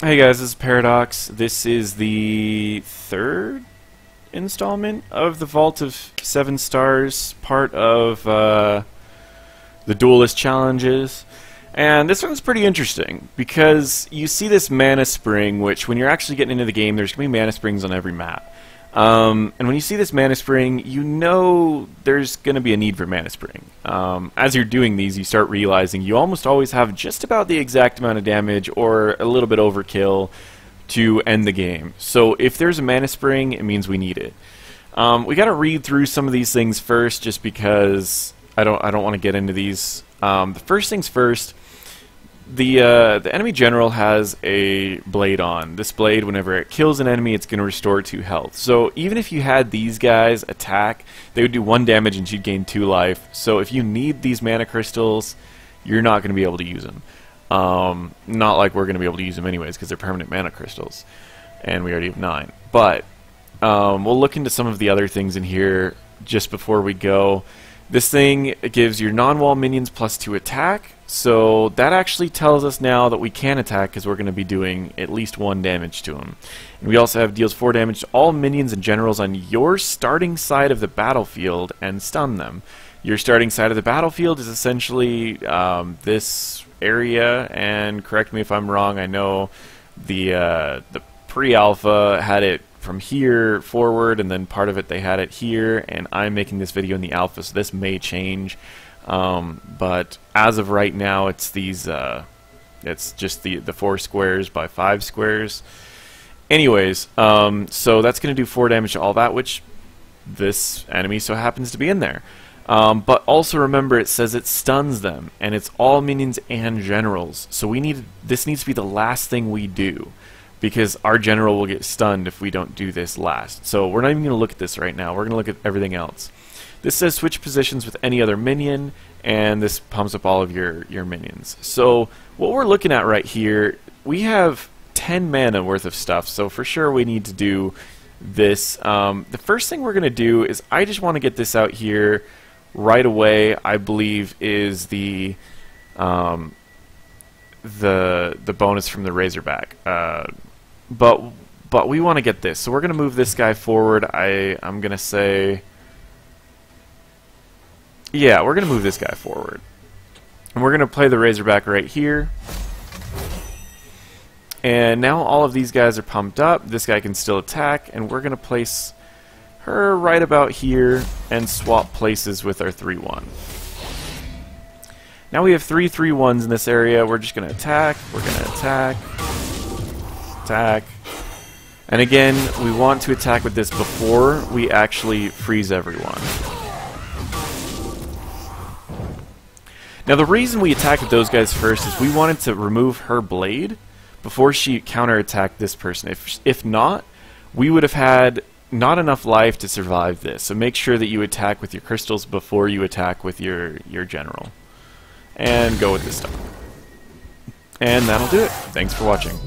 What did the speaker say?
Hey guys, this is Paradox. This is the third installment of the Vault of 7 Stars, part of the Duelyst challenges. And this one's pretty interesting, because you see this mana spring, which when you're actually getting into the game, there's going to be mana springs on every map. And when you see this mana spring, you know there's going to be a need for mana spring. As you're doing these, you start realizing you almost always have just about the exact amount of damage or a little bit overkill to end the game. So if there's a mana spring, it means we need it. We got to read through some of these things first, just because I don't want to get into these. The first things first. The enemy general has a blade on. This blade, whenever it kills an enemy, it's going to restore 2 health. So even if you had these guys attack, they would do 1 damage and you'd gain 2 life. So if you need these mana crystals, you're not going to be able to use them. Not like we're going to be able to use them anyways, because they're permanent mana crystals. And we already have 9. But we'll look into some of the other things in here just before we go. This thing gives your non-wall minions +2 attack, so that actually tells us now that we can attack because we're going to be doing at least 1 damage to them. And we also have deals 4 damage to all minions and generals on your starting side of the battlefield and stun them. Your starting side of the battlefield is essentially this area, and correct me if I'm wrong, I know the pre-alpha had it from here forward, and then part of it they had it here, and I'm making this video in the alpha, so this may change. But as of right now, it's these. It's just the 4 squares by 5 squares. Anyways, so that's going to do 4 damage to all that, which this enemy so happens to be in there. But also remember, it says it stuns them, and it's all minions and generals. So this needs to be the last thing we do, because our general will get stunned if we don't do this last. So we're not even going to look at this right now. We're going to look at everything else. This says switch positions with any other minion, and this pumps up all of your minions. So what we're looking at right here, we have 10 mana worth of stuff, so for sure we need to do this. The first thing we're going to do is I just want to get this out here right away. I believe is the bonus from the Razorback. But we want to get this, so we're going to move this guy forward. I'm going to say, yeah, we're going to move this guy forward. And we're going to play the Razorback right here. And now all of these guys are pumped up. This guy can still attack, and we're going to place her right about here and swap places with our 3-1. Now we have 3 3-1s in this area. We're just going to attack. We're going to attack. Attack. And again, we want to attack with this before we actually freeze everyone. Now the reason we attacked with those guys first is we wanted to remove her blade before she counterattacked this person. If not, we would have had not enough life to survive this. So make sure that you attack with your crystals before you attack with your general. And go with this stuff. And that'll do it. Thanks for watching.